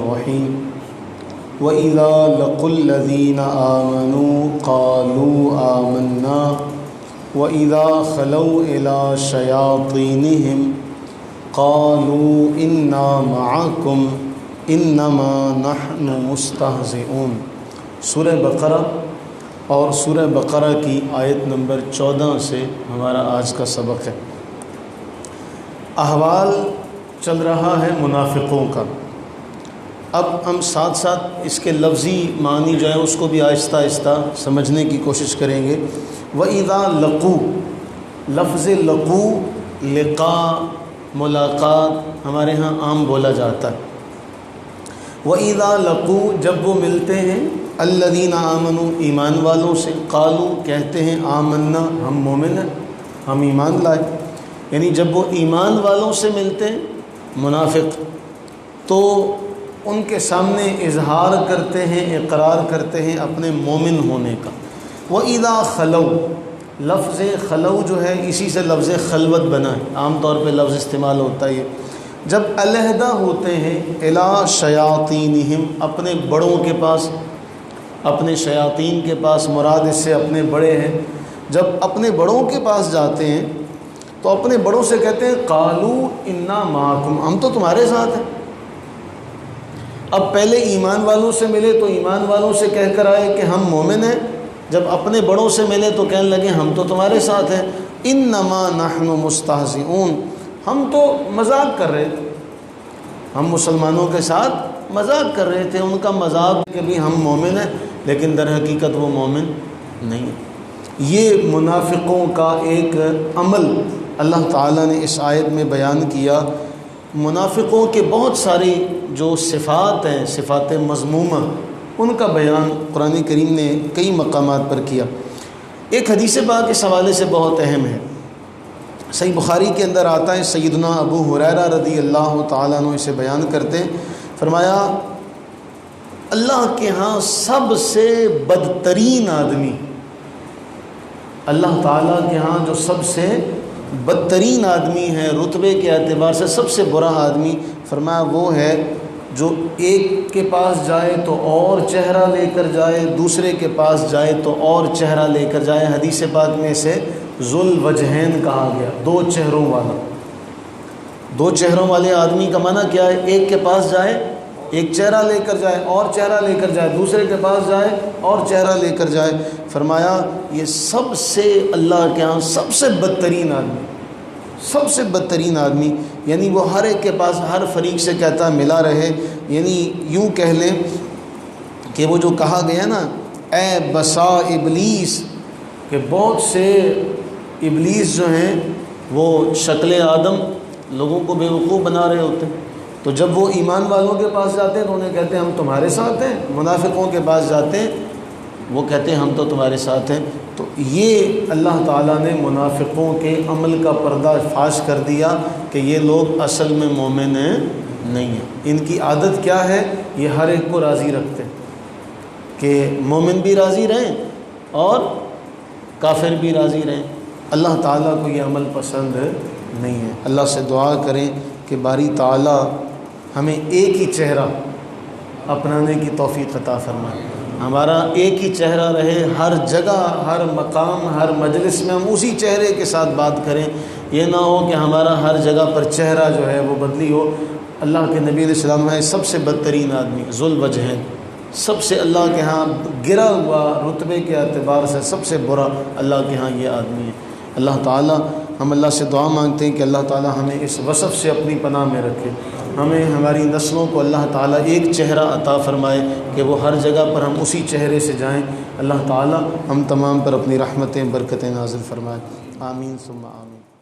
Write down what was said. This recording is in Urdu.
الرحیم وَإِذَا لَقُوا الَّذِينَ آمَنُوا قَالُوا آمَنَّا وَإِذَا خَلَوْا إِلَى شَيَاطِينِهِمْ قَالُوا إِنَّا مَعَكُمْ إِنَّمَا نَحْنُ مُسْتَهْزِئُونَ۔ سورہ بقرہ اور سورہ بقرہ کی آیت نمبر 14 سے ہمارا آج کا سبق ہے۔ احوال چل رہا ہے منافقوں کا۔ اب ہم ساتھ ساتھ اس کے لفظی معنی جو ہے اس کو بھی آہستہ آہستہ سمجھنے کی کوشش کریں گے۔ وَإِذَا لَقُوا، لفظ لقو لقاء ملاقات ہمارے ہاں عام بولا جاتا ہے۔ وَإِذَا لَقُوا، جب وہ ملتے ہیں، الَّذِينَ آمَنُوا ایمان والوں سے، قالوا کہتے ہیں، آمنا ہم مومن ہیں، ہم ایمان لائے۔ یعنی جب وہ ایمان والوں سے ملتے ہیں منافق تو ان کے سامنے اظہار کرتے ہیں، اقرار کرتے ہیں اپنے مومن ہونے کا۔ وَإِذَا خَلَوْا، لفظ خلو جو ہے اسی سے لفظ خلوت بنا ہے، عام طور پہ لفظ استعمال ہوتا ہے۔ جب علیحدہ ہوتے ہیں، اِلَىٰ شَيَاطِينِهِمْ، اپنے بڑوں کے پاس، اپنے شیاطین کے پاس، مراد اس سے اپنے بڑے ہیں۔ جب اپنے بڑوں کے پاس جاتے ہیں تو اپنے بڑوں سے کہتے ہیں قالوا انا معکم، ہم تو تمہارے ساتھ ہیں۔ اب پہلے ایمان والوں سے ملے تو ایمان والوں سے کہہ کر آئے کہ ہم مومن ہیں، جب اپنے بڑوں سے ملے تو کہنے لگے ہم تو تمہارے ساتھ ہیں۔ انما نحن مستہزئون، ہم تو مذاق کر رہے تھے، ہم مسلمانوں کے ساتھ مذاق کر رہے تھے، ان کا مذاق کہ بھی ہم مومن ہیں، لیکن در حقیقت وہ مومن نہیں ہے۔ یہ منافقوں کا ایک عمل اللہ تعالیٰ نے اس آیت میں بیان کیا۔ منافقوں کے بہت ساری جو صفات ہیں، صفات مذمومہ، ان کا بیان قرآن کریم نے کئی مقامات پر کیا۔ ایک حدیث پاک اس حوالے سے بہت اہم ہے، صحیح بخاری کے اندر آتا ہے، سیدنا ابو ہریرہ رضی اللہ تعالیٰ عنہ اسے بیان کرتے ہیں، فرمایا اللہ کے ہاں سب سے بدترین آدمی، اللہ تعالیٰ کے ہاں جو سب سے بدترین آدمی ہے، رتبے کے اعتبار سے سب سے برا آدمی، فرمایا وہ ہے جو ایک کے پاس جائے تو اور چہرہ لے کر جائے، دوسرے کے پاس جائے تو اور چہرہ لے کر جائے۔ حدیث پاک میں اسے ذو الوجہین کہا گیا، دو چہروں والا۔ دو چہروں والے آدمی کا معنی کیا ہے؟ ایک کے پاس جائے، ایک چہرہ لے کر جائے، اور چہرہ لے کر جائے، دوسرے کے پاس جائے اور چہرہ لے کر جائے۔ فرمایا یہ سب سے اللہ کے ہاں سب سے بدترین آدمی، سب سے بدترین آدمی، یعنی وہ ہر ایک کے پاس، ہر فریق سے کہتا ملا رہے، یعنی یوں کہہ لیں کہ وہ جو کہا گیا نا، اے بسا ابلیس، کہ بہت سے ابلیس جو ہیں وہ شکل آدم لوگوں کو بیوقوف بنا رہے ہوتے ہیں۔ تو جب وہ ایمان والوں کے پاس جاتے ہیں تو انہیں کہتے ہیں ہم تمہارے ساتھ ہیں، منافقوں کے پاس جاتے ہیں وہ کہتے ہیں ہم تو تمہارے ساتھ ہیں۔ تو یہ اللہ تعالیٰ نے منافقوں کے عمل کا پردہ فاش کر دیا کہ یہ لوگ اصل میں مومن ہیں نہیں ہیں۔ ان کی عادت کیا ہے؟ یہ ہر ایک کو راضی رکھتے ہیں کہ مومن بھی راضی رہیں اور کافر بھی راضی رہیں۔ اللہ تعالیٰ کو یہ عمل پسند نہیں ہے۔ اللہ سے دعا کریں کہ باری تعالیٰ ہمیں ایک ہی چہرہ اپنانے کی توفیق عطا فرمائے، ہمارا ایک ہی چہرہ رہے، ہر جگہ، ہر مقام، ہر مجلس میں ہم اسی چہرے کے ساتھ بات کریں، یہ نہ ہو کہ ہمارا ہر جگہ پر چہرہ جو ہے وہ بدلی ہو۔ اللہ کے نبی علیہ السلام ہے سب سے بدترین آدمی، ذو الوجہین، سب سے اللہ کے ہاں گرا ہوا، رتبے کے اعتبار سے سب سے برا اللہ کے ہاں یہ آدمی ہے۔ اللہ تعالیٰ، ہم اللہ سے دعا مانگتے ہیں کہ اللہ تعالیٰ ہمیں اس وصف سے اپنی پناہ میں رکھے، ہمیں ہماری نسلوں کو اللہ تعالیٰ ایک چہرہ عطا فرمائے کہ وہ ہر جگہ پر ہم اسی چہرے سے جائیں۔ اللہ تعالیٰ ہم تمام پر اپنی رحمتیں، برکتیں نازل فرمائے، آمین ثم آمین۔